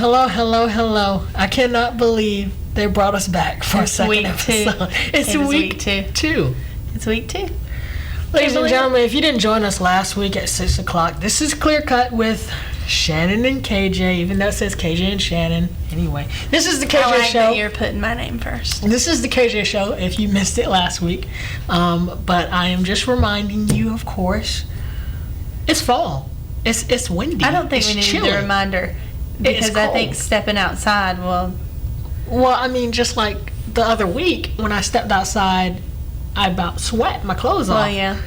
Hello, hello, hello. I cannot believe they brought us back for a second episode. It's week two. It's week 2. Ladies and gentlemen, if you didn't join us last week at 6 o'clock, this is Clear Cut with Shannon and KJ, even though it says KJ and Shannon. Anyway, this is the KJ I like show. that you're putting my name first. This is the KJ show, if you missed it last week. But I am just reminding you, of course, it's fall. It's windy. I don't think we chilly. needed the reminder. Because I think stepping outside will... Well, I mean, just like the other week, when I stepped outside, I about sweat my clothes off. Well, yeah.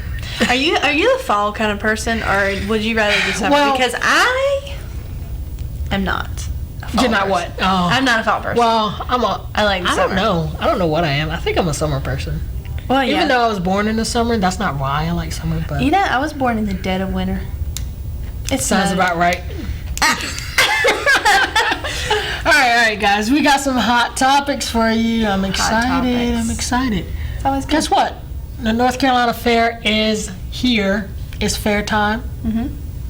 Are you the fall kind of person, or would you rather do summer? Well, because I am not a fall You're not person. what? Oh. I'm not a fall person. Well, I like the I summer. don't know. I don't know what I am. I think I'm a summer person. Well, yeah. Even though I was born in the summer, that's not why I like summer. But You know, I was born in the dead of winter. It sounds snowed. about right. All right, guys. We got some hot topics for you. I'm excited. It's always good. Guess what? The North Carolina Fair is here. It's fair time. Mm-hmm.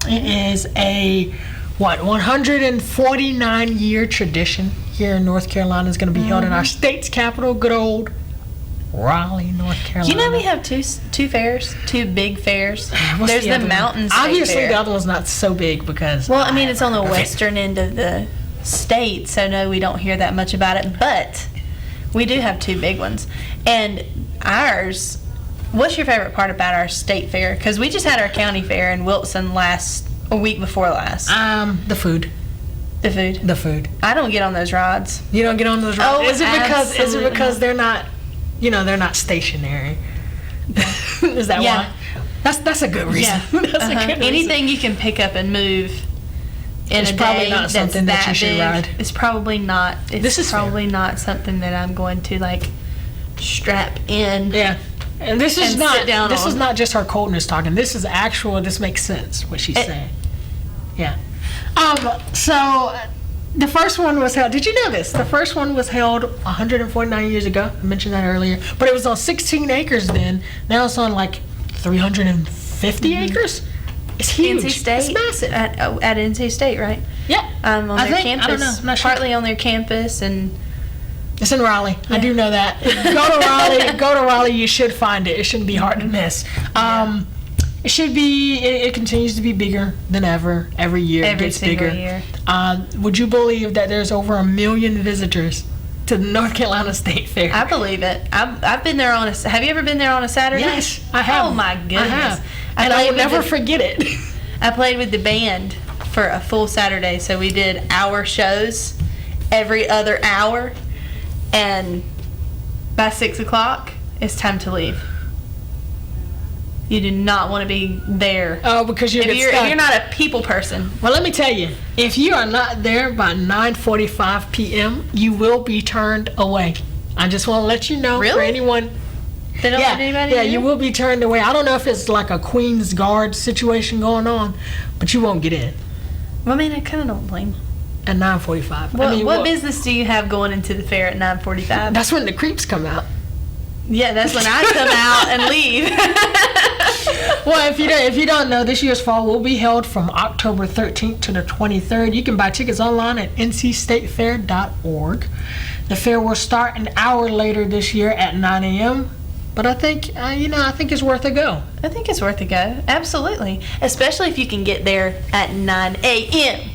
It is a 149-year tradition here in North Carolina. Is going to be held in our state's capital, good old Raleigh, North Carolina. You know we have two fairs, two big fairs. There's the Mountain State Obviously, Fair. the other one's not so big because... Well, I mean, it's on the western end of the state, so no, we don't hear that much about it. But we do have two big ones. And ours... What's your favorite part about our state fair? Because we just had our county fair in Wilson a week before last. The food. The food. The food. I don't get on those rods. You don't get on those rides? Oh, Is it absolutely. because they're not, they're not stationary? Is that why? That's a good reason. Yeah. That's a good reason. Anything you can pick up and move in It's a probably day not that's something that you should big, ride. It's probably not. This is probably not something that I'm going to strap in. Yeah. And this is And not sit down this is on. not just her coldness talking. This is actual. This makes sense what she's saying. Yeah. So the first one was held. Did you know this? The first one was held 149 years ago. I mentioned that earlier. But it was on 16 acres then. Now it's on 350 acres. It's huge. NC State. It's massive. At NC State, right? Yeah. On their campus. I don't know. I'm not sure. Partly on their campus and. It's in Raleigh. Yeah. I do know that. Go to Raleigh. You should find it. It shouldn't be hard to miss. It should be. It continues to be bigger than ever. Every year it gets bigger. Year. Would you believe that there's over 1 million visitors to the North Carolina State Fair? I believe it. I've been there on a. Have you ever been there on a Saturday? Yes, I have. Oh my goodness! I have. And I will never forget it. I played with the band for a full Saturday, so we did hour shows every other hour. And by 6 o'clock, it's time to leave. You do not want to be there. Oh, because if you're not a people person. Well, let me tell you, if you are not there by 9:45 p.m., you will be turned away. I just want to let you know. Really? For anyone. They don't let anybody Yeah, in? you will be turned away. I don't know if it's like a Queen's Guard situation going on, but you won't get in Well, I mean, I kind of don't blame them. at 9:45. What business do you have going into the fair at 9:45? That's when the creeps come out. Yeah, that's when I come out and leave. Well, if you don't know, this year's fall will be held from October 13th to the 23rd. You can buy tickets online at ncstatefair.org. The fair will start an hour later this year at 9 a.m. But I think I think it's worth a go. I think it's worth a go. Absolutely. Especially if you can get there at 9 a.m.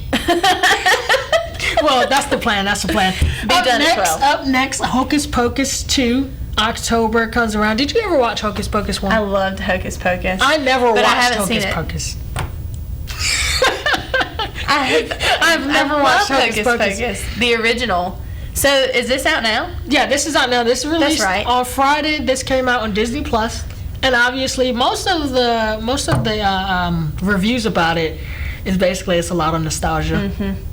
Well, that's the plan. Up done at 12. Up next, Hocus Pocus 2. October comes around. Did you ever watch Hocus Pocus 1? I loved Hocus Pocus. I never watched haven't Hocus seen it. Pocus. I've never watched Hocus Pocus. The original. So is this out now? Yeah, this is out now. This is released right. on Friday. This came out on Disney Plus, and obviously most of the reviews about it is basically it's a lot of nostalgia. Mm-hmm.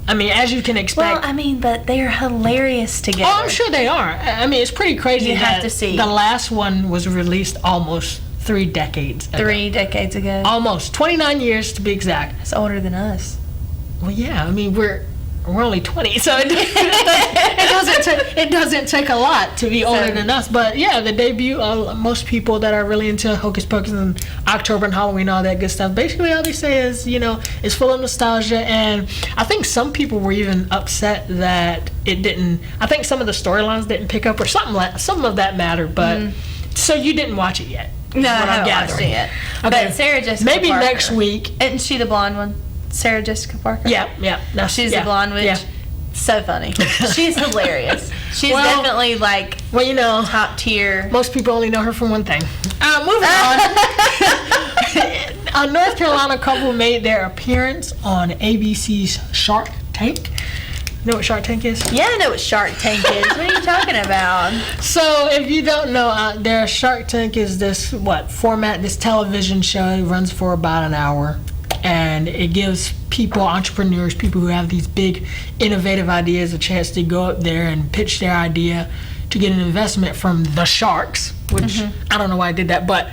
I mean, as you can expect. Well, I mean, but they are hilarious together. Oh, I'm sure they are. I mean, it's pretty crazy. You that have to see. The last one was released almost 3 decades ago. 3 decades ago. Almost 29 years to be exact. It's older than us. Well, yeah. I mean, we're we're only 20, so it doesn't take a lot to be older than us. But yeah, the debut, most people that are really into Hocus Pocus and October and Halloween, all that good stuff, basically all they say is, it's full of nostalgia. And I think some people were even upset that it didn't, I think some of the storylines didn't pick up or something of that mattered. But so you didn't watch it yet? No, I haven't watched it yet. Okay. But Sarah Jessica maybe Parker, next week. Isn't she the blonde one? Sarah Jessica Parker? Yeah. No, she's the blonde witch. Yeah. So funny. She's hilarious. She's definitely like top tier. Most people only know her from one thing. Moving on. A North Carolina couple made their appearance on ABC's Shark Tank. You know what Shark Tank is? Yeah, I know what Shark Tank is. What are you talking about? So, if you don't know out there, Shark Tank is this format, this television show. It runs for about an hour. And it gives people, entrepreneurs, people who have these big, innovative ideas, a chance to go up there and pitch their idea to get an investment from the sharks, which I don't know why I did that, but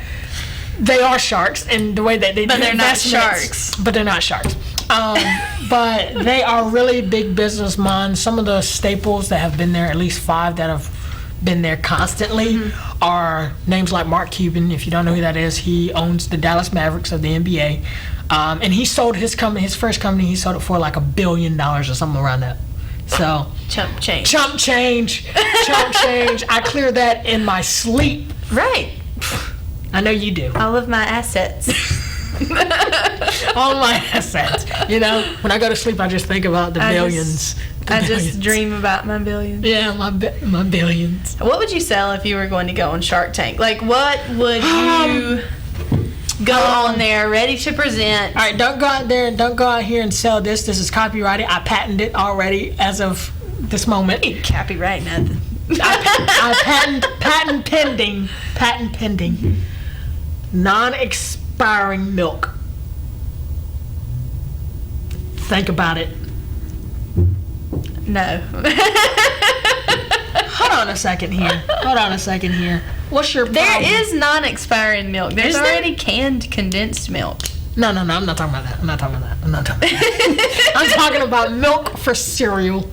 they are sharks in the way that they do investments. But they're not sharks. But they are really big business minds. Some of the staples that have been there, at least 5 that have been there constantly, are names like Mark Cuban. If you don't know who that is, he owns the Dallas Mavericks of the NBA. And he sold his first company, he sold it for like $1 billion or something around that. So chump change. I clear that in my sleep. Right. I know you do. All of my assets. All of my assets. When I go to sleep, I just think about the billions. I just dream about my billions. Yeah, my billions. What would you sell if you were going to go on Shark Tank? Like, what would you go on there ready to present? All right, don't go out there and don't go out here and sell this. This is copyrighted. I patented it already as of this moment. You copyright nothing. Patent pending. Non-expiring milk. Think about it. No. Hold on a second here. What's your problem? There is non-expiring milk. There's already canned condensed milk. No, I'm not talking about that. I'm talking about milk for cereal.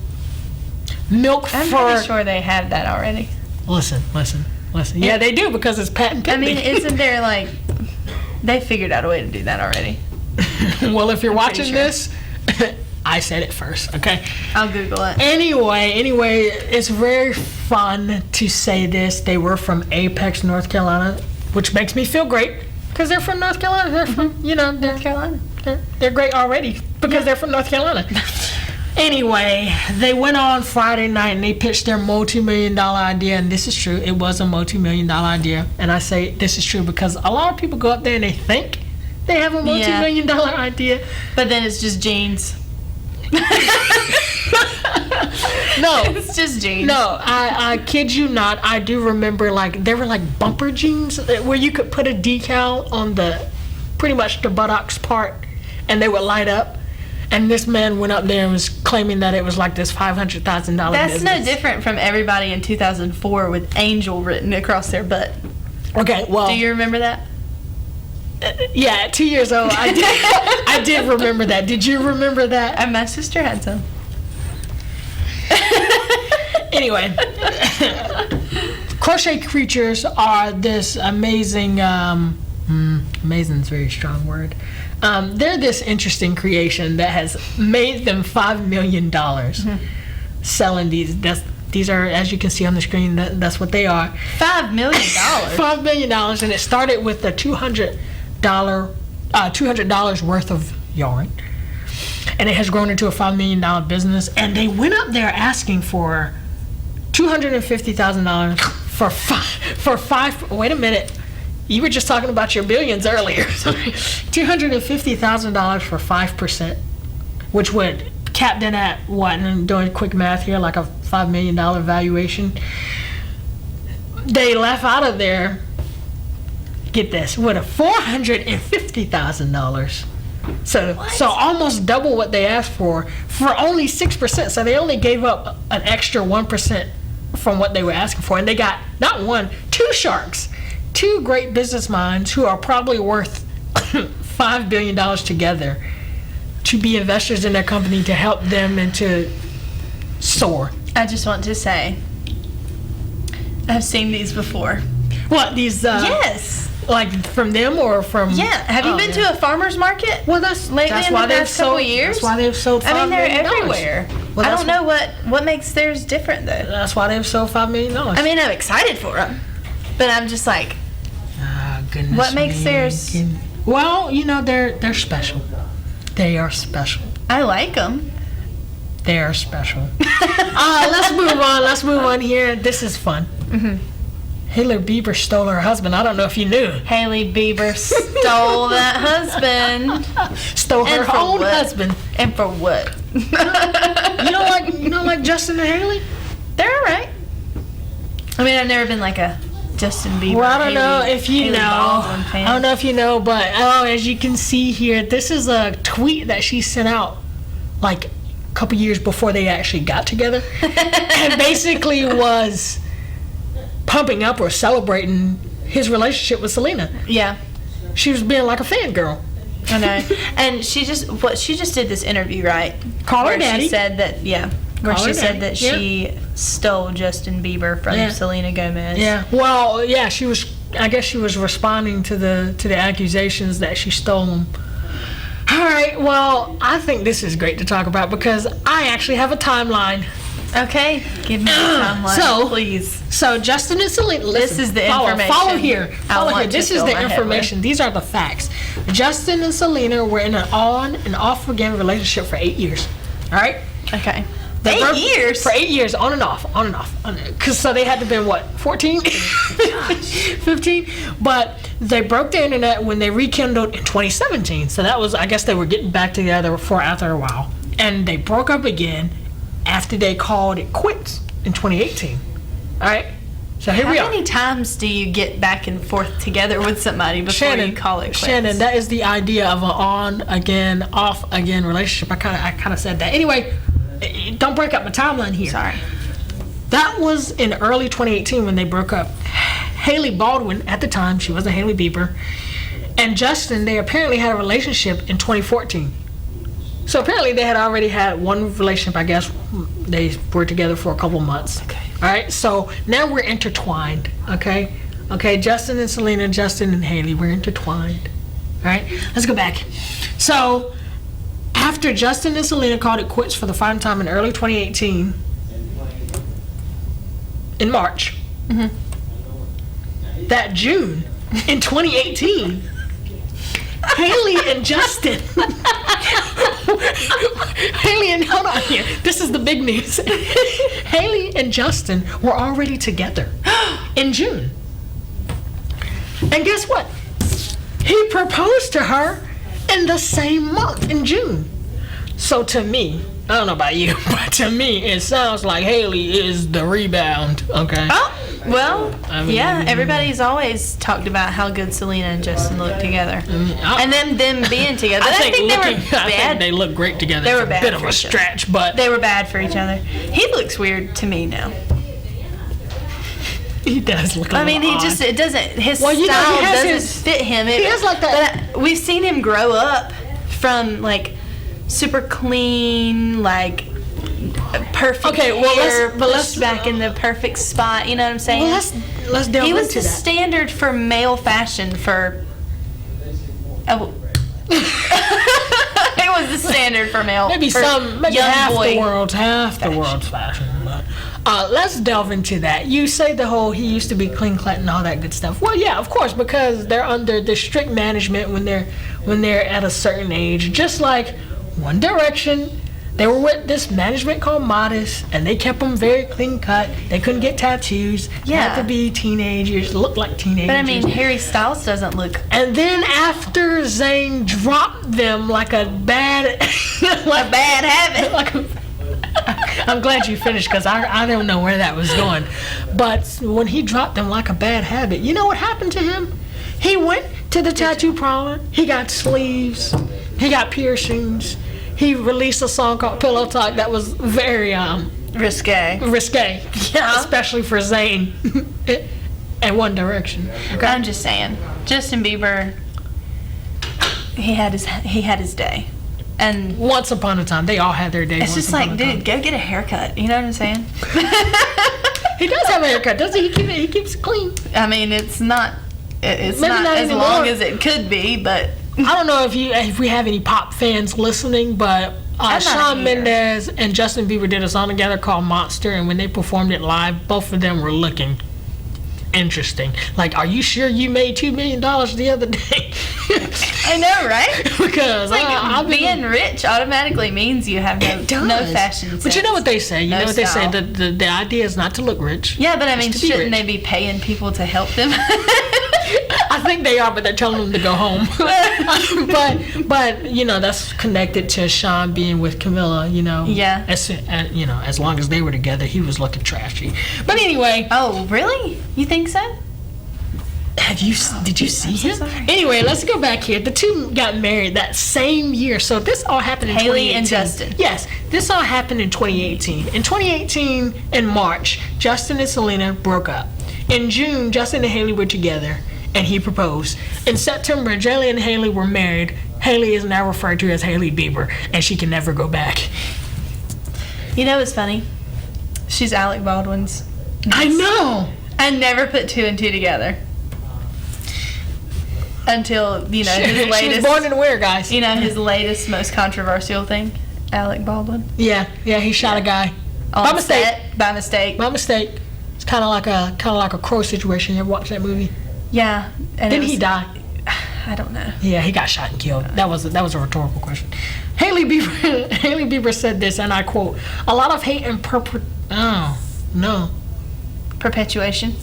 I'm pretty sure they have that already. Listen. Yeah, they do, because it's patent pending. I mean, isn't there they figured out a way to do that already? Well, if you're watching this, I said it first, okay? I'll Google it. Anyway, it's very fun to say this. They were from Apex, North Carolina, which makes me feel great, because they're from North Carolina. They're from, North Carolina. They're great already, because they're from North Carolina. Anyway, they went on Friday night and they pitched their multi-million-dollar idea, and this is true. It was a multi-million-dollar idea, and I say this is true because a lot of people go up there and they think they have a multi-million-dollar idea, but then it's just jeans. No, it's just jeans. No, I kid you not. I do remember they were like bumper jeans where you could put a decal on pretty much the buttocks part, and they would light up. And this man went up there and was claiming that it was like this $500,000 That's business. no different from everybody in 2004 with Angel written across their butt. Okay, well. Do you remember that? Yeah, at 2 years old, I did remember that. Did you remember that? And my sister had some. Anyway, crochet creatures are this amazing, amazing is a very strong word. They're this interesting creation that has made them $5 million selling these. These are, as you can see on the screen, that's what they are. $5 million? $5 million, and it started with a $200 worth of yarn. And it has grown into a $5 million business. And they went up there asking for $250,000 for five. Wait a minute. You were just talking about your billions earlier. $250,000 for 5%, which would cap them at what? And I'm doing quick math here, like a $5 million valuation. They left out of there, get this, with a $450,000. So almost double what they asked for only 6%. So they only gave up an extra 1% from what they were asking for, and they got not one, 2 sharks. 2 great business minds who are probably worth $5 billion together to be investors in their company to help them and to soar. I just want to say, I've seen these before. What, these? Yes. Like from them or from? Yeah. Have you been to a farmer's market? Well, that's lately that's in why the they've past couple sold. years. That's why they've sold. $5 I mean, they're million. everywhere. Well, I don't know what makes theirs different though. That's why they've sold $5 million. I mean, I'm excited for them, but I'm just like, goodness. What makes theirs? Well, you know, they're special. They are special. I like them. They are special. Let's move on. Let's move on here. This is fun. Mm-hmm. Hailey Bieber stole her husband. I don't know if you knew. Hailey Bieber stole that husband. Stole her own husband. And for what? You don't like Justin and Hailey? They're all right. I mean, I've never been like a Justin Bieber. Well, I don't know if you Hailey know. Baldwin fan. I don't know if you know, but as you can see here, this is a tweet that she sent out like a couple years before they actually got together, and basically was pumping up or celebrating his relationship with Selena. Yeah. She was being like a fangirl. I know. And she just did this interview, right? Call her where daddy. She said that, where Call she her said daddy. that Yeah. she stole Justin Bieber from Selena Gomez. Yeah. Well, yeah, she was. I guess she was responding to the accusations that she stole him. All right. Well, I think this is great to talk about because I actually have a timeline. Okay. Give me the timeline, please. So Justin and Selena. Listen, this is the follow, information. Follow here. Follow here. This is the information. information. These are the facts. Justin and Selena were in an on and off again relationship for 8 years. All right. Okay. They 8 years? For 8 years, on and off. Because so they had to been, what, 14? 15? But they broke the internet when they rekindled in 2017. So that was, I guess they were getting back together after a while. And they broke up again after they called it quits in 2018. All right? So here we are. How many times do you get back and forth together with somebody before you call it quits? Shannon, that is the idea of an on again, off again relationship. I kind of said that. Anyway, don't break up my timeline here. Sorry. That was in early 2018 when they broke up. Hailey Baldwin, at the time, she wasn't Hailey Bieber, and Justin, they apparently had a relationship in 2014. So apparently they had already had one relationship, I guess. They were together for a couple months. Okay. All right, so now we're intertwined, okay? Okay, Justin and Selena, Justin and Hailey, we're intertwined. All right, let's go back. So after Justin and Selena called it quits for the final time in early 2018, in March, that June in 2018, Hailey and Justin, hold on here, this is the big news. Hailey and Justin were already together in June. And guess what? He proposed to her in the same month, in June. So to me, I don't know about you, but to me, it sounds like Hailey is the rebound, okay? Oh, well, I mean, everybody's always talked about how good Selena and Justin look together. And them being together. I think they were I bad. think they look great together. They It's were a bad bit of for a each other. stretch, but They were bad for each other. He looks weird to me now. he does look a I mean, little he odd. just, it doesn't, his Well, you know, style he has doesn't his- fit him. he has like that- But we've seen him grow up from like super clean, like perfect Okay, well, hair, let's pushed back in the perfect spot. You know what I'm saying? Well, let's delve He was into the that. standard for male fashion for. Oh. It was the standard for male. Maybe for maybe young half boy. the world's fashion. But let's delve into that. You say the whole he used to be clean cut and all that good stuff. Well, yeah, of course, because they're under the strict management when they're at a certain age. Just like One Direction, they were with this management called Modest, and they kept them very clean cut. They couldn't get tattoos. They Yeah. had to be teenagers, look like teenagers. But I mean, Harry Styles doesn't look And then after Zayn dropped them like a bad, a bad habit. I'm glad you finished because I don't know where that was going. But when he dropped them like a bad habit, you know what happened to him? He went to the tattoo parlor. He got sleeves. He got piercings. He released a song called Pillow Talk that was very Risque. risque, Yeah. especially for Zayn and One Direction. Okay? I'm just saying, Justin Bieber, he had his day. And once upon a time, they all had their day. it's just like, dude, go get a haircut. You know what I'm saying? He does have a haircut, doesn't he? He keeps it clean. I mean, it's not as anymore. long as it could be, but I don't know if we have any pop fans listening, but Shawn Mendes and Justin Bieber did a song together called Monster, and when they performed it live, both of them were looking interesting. Like, are you sure you made $2 million the other day? I know, right? Because like being rich automatically means you have no fashion sense. But you know what they say? No They say? style. The idea is not to look rich. Yeah, but I mean, shouldn't rich. they be paying people to help them? I think they are, but they're telling them to go home. but that's connected to Shawn being with Camilla. Yeah. As long as they were together, he was looking trashy. But anyway. Oh, really? You think so? Did you see him? Sorry. Anyway, let's go back here. The two got married that same year. So this all happened in Haley 2018. and Justin. Yes, this all happened in 2018. In 2018, in March, Justin and Selena broke up. In June, Justin and Haley were together, and he proposed. In September, Angelica and Haley were married. Haley is now referred to as Haley Bieber, and she can never go back. You know what's funny? She's Alec Baldwin's. I know. I never put two and two together. Until, his latest... She was born in where, guys? His latest, most controversial thing, Alec Baldwin. Yeah, he shot a guy. By mistake. By mistake. By mistake. It's kind of like a Crow situation. You ever watch that movie? Yeah. And Didn't he die? I don't know. Yeah, he got shot and killed. That was a rhetorical question. Haley Bieber said this, and I quote: "A lot of hate and Perpetuation.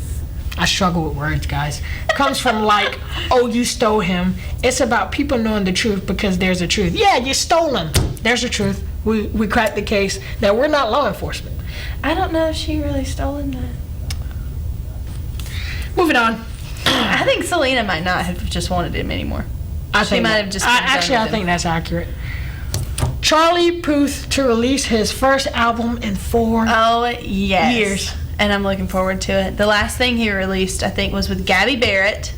I struggle with words, guys. Comes from like, oh, you stole him. It's about people knowing the truth because there's a truth. Yeah, you stole him. There's a truth. We cracked the case. Now, we're not law enforcement. I don't know if she really stole him that. Moving on. I think Selena might not have just wanted him anymore. She might have just. I think that's accurate. Charlie Puth to release his first album in 4 years. And I'm looking forward to it. The last thing he released, I think, was with Gabby Barrett.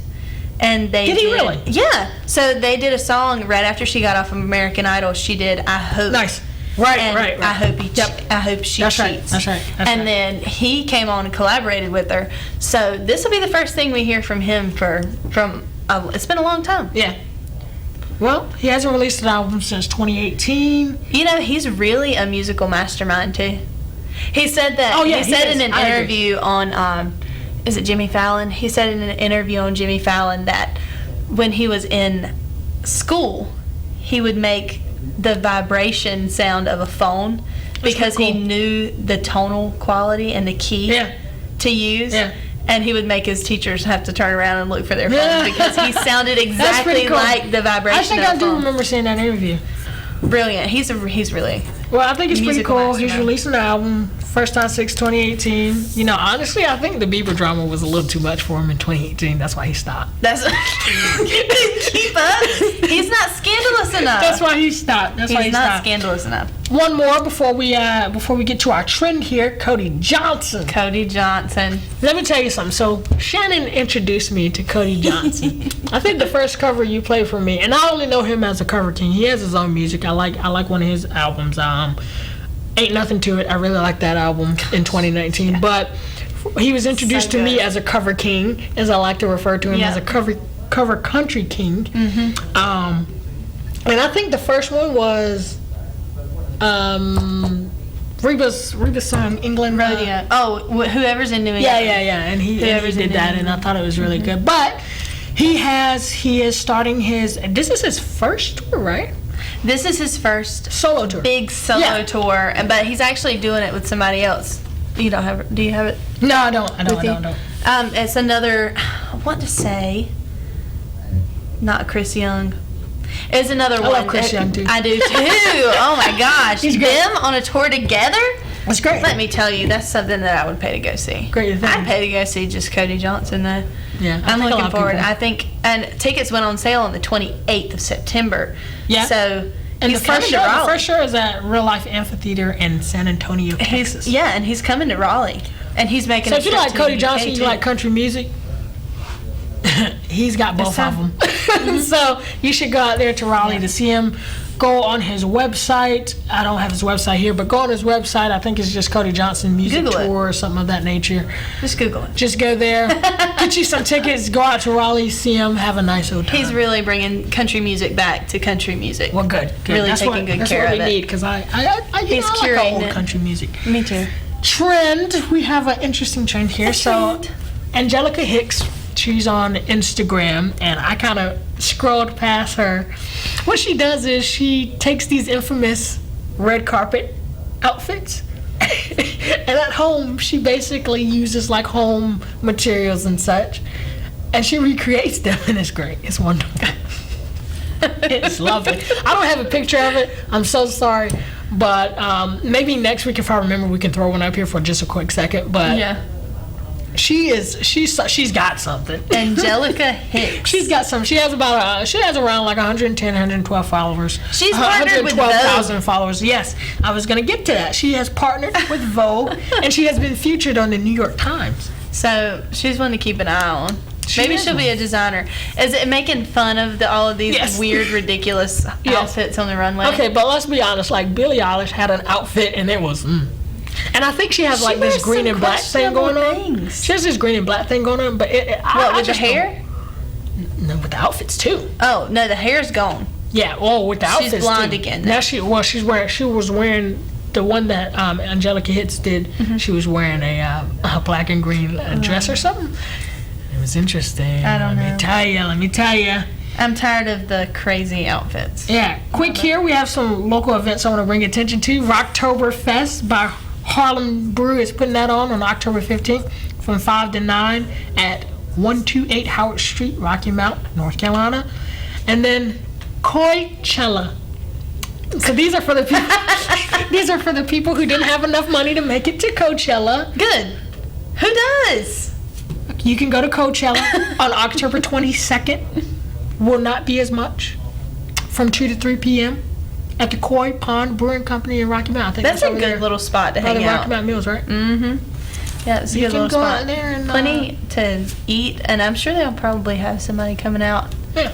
And they did. He really? Yeah. So they did a song right after she got off of American Idol. She did "I Hope." Nice. Right. I hope he. I hope she cheats. That's right. Then he came on and collaborated with her. So this will be the first thing we hear from him it's been a long time. Yeah. Well, he hasn't released an album since 2018. He's really a musical mastermind too. He said that. Oh, yeah, he said in an interview on, is it Jimmy Fallon? He said in an interview on Jimmy Fallon that when he was in school, he would make the vibration sound of a phone because he knew the tonal quality and the key to use. Yeah. And he would make his teachers have to turn around and look for their phones because he sounded exactly like the vibration. I think I do remember seeing that interview. Brilliant. He's really. Well, I think it's pretty cool. Mastermind. He's releasing an album, First on 6, 2018. Honestly, I think the Bieber drama was a little too much for him in 2018. That's why he stopped. Keep up. He's not scandalous enough. That's why he stopped. He's not scandalous enough. One more before we get to our trend here. Cody Johnson. Let me tell you something. So Shannon introduced me to Cody Johnson. I think the first cover you played for me, and I only know him as a cover king. He has his own music. I like one of his albums. Ain't Nothing to It. I really like that album in 2019. Yeah. But he was introduced to me as a cover king, as I like to refer to him, as a cover country king. Mm-hmm. And I think the first one was Reba's song England Rodeo. Whoever's in New England. Yeah. And he did that, and I thought it was really good. But he is starting this is his first tour, right? This is his first solo tour. Big solo tour, but he's actually doing it with somebody else. You don't have it? Do you have it? No, I don't. It's another, I want to say, not Chris Young. It's another one. I love Chris Young too. I do too. Oh my gosh. Them on a tour together? That's great. Let me tell you, that's something that I would pay to go see. Great thing. I'd pay to go see just Cody Johnson though. Yeah. I'm looking forward. I think, and tickets went on sale on the 28th of September. Yeah. So, and the first show is at Real Life Amphitheater in San Antonio, Texas. And he's coming to Raleigh. And he's making So if you like Cody Johnson, you like country music, he's got both of them. So you should go out there to Raleigh to see him. go on his website. I don't have his website here, but go on his website. I think it's just Cody Johnson Music Google it. Tour or something of that nature. Just Google it. Just go there, get you some tickets, go out to Raleigh, see him, have a nice old time. He's really bringing country music back to country music. Well, good. Really that's taking good care of it. That's what we need, because I He's like curating old it. country music. Me too. Trend. We have an interesting trend here. So, Angelica Hicks, she's on Instagram, and I kind of scrolled past her. What she does is she takes these infamous red carpet outfits, and at home she basically uses like home materials and such, and she recreates them, and it's great. It's wonderful. It's lovely. I don't have a picture of it. I'm so sorry. But maybe next week, if I remember, we can throw one up here for just a quick second. But Yeah. she's got something. Angelica Hicks. She's got some. She has around like 110, 112 followers. She's partnered with 112,000 followers. Yes, I was gonna get to that. She has partnered with Vogue, and she has been featured on the New York Times. So she's one to keep an eye on. Maybe she'll be a designer. Is it making fun of all of these Yes. weird, ridiculous outfits on the runway? Okay, but let's be honest. Like Billie Eilish had an outfit, and it was. And I think she has like this wears green some and black thing going on. things. She has this green and black thing going on, but What, with the hair? No, with the outfits too. Oh, no, the hair's gone. Yeah, well, with the She's outfits blonde too. again, Now she was wearing the one that Angelica Hicks did. Mm-hmm. She was wearing a black and green dress or something. It was interesting. I don't know. Let me tell you. I'm tired of the crazy outfits. Yeah, quick here, we have some local events I want to bring attention to. Rocktoberfest by Harlem Brew is putting that on October 15th from 5 to 9 at 128 Howard Street, Rocky Mount, North Carolina. And then Coachella. So these are for the people. These are for the people who didn't have enough money to make it to Coachella. Good. Who does? You can go to Coachella on October 22nd. Will not be as much. From 2 to 3 p.m. at the Koi Pond Brewing Company in Rocky Mount. I think That's a over good there little spot to by hang the out. Rocky Mount Mills, right? Mm-hmm. Yeah, it's a You good can little go spot. out there and Plenty to eat, and I'm sure they'll probably have somebody coming out. Yeah.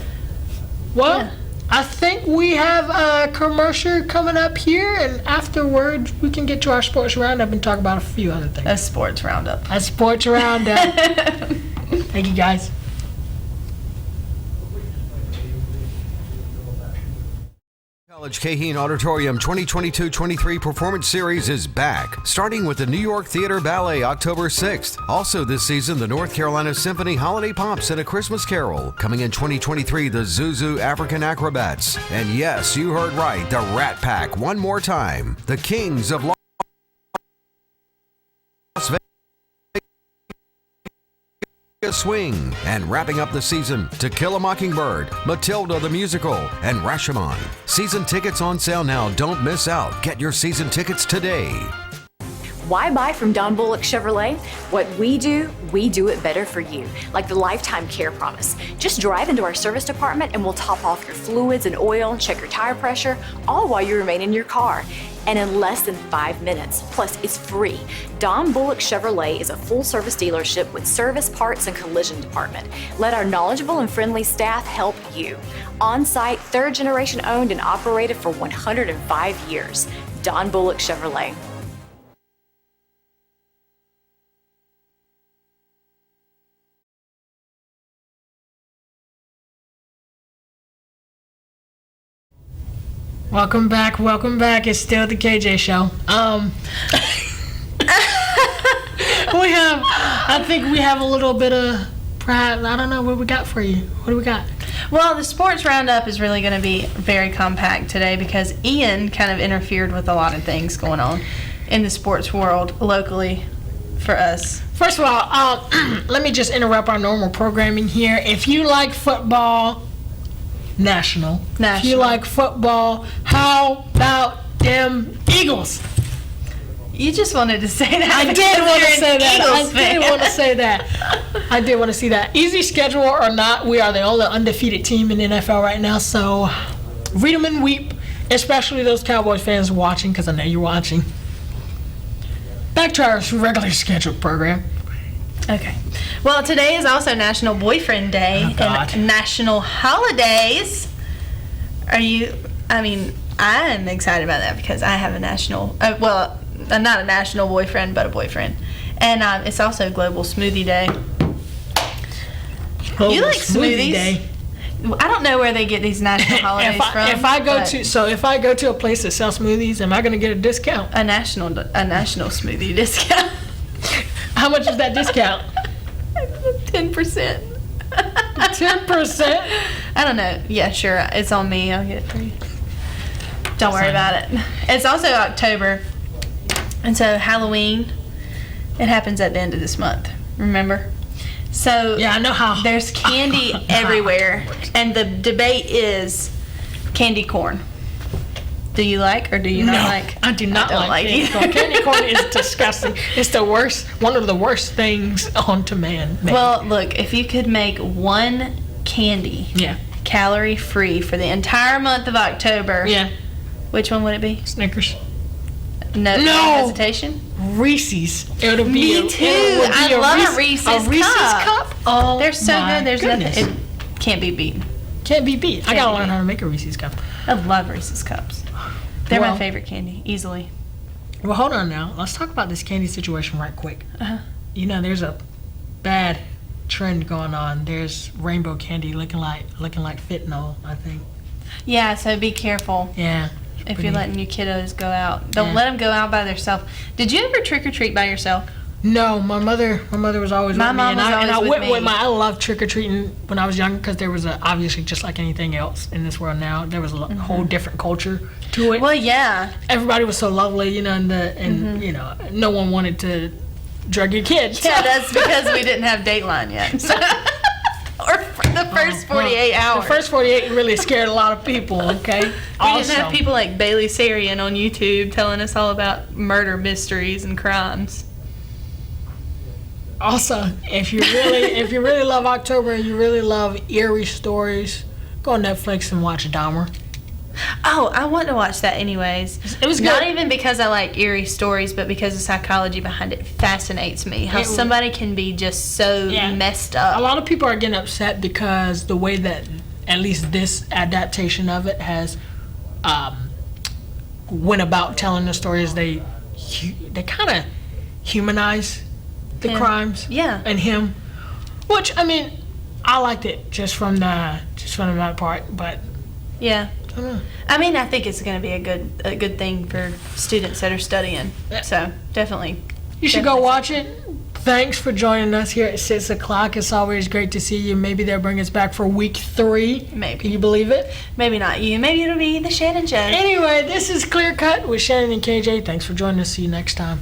Well, Yeah. I think we have a commercial coming up here, and afterwards we can get to our sports roundup and talk about a few other things. A sports roundup. A sports roundup. Thank you, guys. College Cahin Auditorium 2022-23 Performance Series is back, starting with the New York Theater Ballet October 6th. Also this season, the North Carolina Symphony Holiday Pops and A Christmas Carol. Coming in 2023, the Zuzu African Acrobats. And yes, you heard right, the Rat Pack one more time. The Kings of Las Vegas Swing. And wrapping up the season, To Kill a Mockingbird, Matilda the Musical, and Rashomon. Season tickets on sale now. Don't miss out. Get your season tickets today. Why buy from Don Bullock Chevrolet? What we do it better for you, like the Lifetime Care Promise. Just drive into our service department and we'll top off your fluids and oil, check your tire pressure, all while you remain in your car. And in less than 5 minutes. Plus, it's free. Don Bullock Chevrolet is a full-service dealership with service, parts, and collision department. Let our knowledgeable and friendly staff help you. On-site, third-generation owned and operated for 105 years. Don Bullock Chevrolet. Welcome back. It's still the KJ Show. I think we have a little bit of pride. I don't know what we got for you. What do we got? Well, the sports roundup is really going to be very compact today because Ian kind of interfered with a lot of things going on in the sports world locally for us. First of all, let me just interrupt our normal programming here. If you like football, National. If you like football, how about them Eagles? You just wanted to say that. I did want to say that. I did want to see that. Easy schedule or not, we are the only undefeated team in the NFL right now. So read them and weep, especially those Cowboys fans watching, because I know you're watching. Back to our regularly scheduled program. Okay. Well, today is also National Boyfriend Day Oh, God. and National Holidays. Are you I mean, I'm excited about that because I have a national, not a national boyfriend, but a boyfriend. And it's also Global Smoothie Day. Global You like Smoothie smoothies? Day. I don't know where they get these national holidays from. If I go to a place that sells smoothies, am I going to get a discount? a national smoothie discount. How much is that discount? 10%. 10%? I don't know. Yeah, sure. It's on me. I'll get it for you. Don't worry about it. It's also October. And so Halloween, it happens at the end of this month. Remember? So Yeah, I know how. there's candy everywhere. And the debate is candy corn. Do you like or do you not like? I do not don't like candy it. corn. Candy corn is disgusting. It's the worst, one of the worst things on to man. Well, look, if you could make one candy Yeah. calorie free for the entire month of October, Yeah. which one would it be? Snickers. No hesitation? Reese's. It'll be Me too. I love a Reese's cup. cup. Oh, They're so my good. There's goodness. nothing. It can't be beaten. Can't be beat. I Can't gotta be learn beat. how to make a Reese's cup. I love Reese's cups. They're my Well- favorite candy, easily. Well, hold on now. Let's talk about this candy situation right quick. Uh-huh. You know, there's a bad trend going on. There's rainbow candy looking like fentanyl, I think. Yeah, so be careful Yeah. if pretty- you're letting your kiddos go out. Don't Yeah. let them go out by themselves. Did you ever trick or treat by yourself? No, my mother was always My with me, mom and was I always with went me. with my. I loved trick or treating when I was younger because there was obviously just like anything else in this world now. There was a whole different culture to it. Well, yeah. Everybody was so lovely, you know, and you know, no one wanted to drug your kids. Yeah, that's because we didn't have Dateline yet. Or for the first 48 hours. The first 48 really scared a lot of people. Okay. We didn't have people like Bailey Sarian on YouTube telling us all about murder mysteries and crimes. Also, if you really love October and you really love eerie stories, go on Netflix and watch Dahmer. Oh, I want to watch that anyways. It was good. Not even because I like eerie stories, but because the psychology behind it fascinates me. How It was- somebody can be just so Yeah. messed up. A lot of people are getting upset because the way that at least this adaptation of it has went about telling the stories, they kind of humanize the Him. crimes. Yeah. And him, which I mean, I liked it just from that part, but Yeah. I don't know. I mean, I think it's going to be a good thing for students that are studying. Yeah. So definitely. You should go watch it. Thanks for joining us here at 6 o'clock. It's always great to see you. Maybe they'll bring us back for week 3. Maybe. Can you believe it? Maybe not you. Maybe it'll be the Shannon Show. Anyway, this is Clear Cut with Shannon and KJ. Thanks for joining us. See you next time.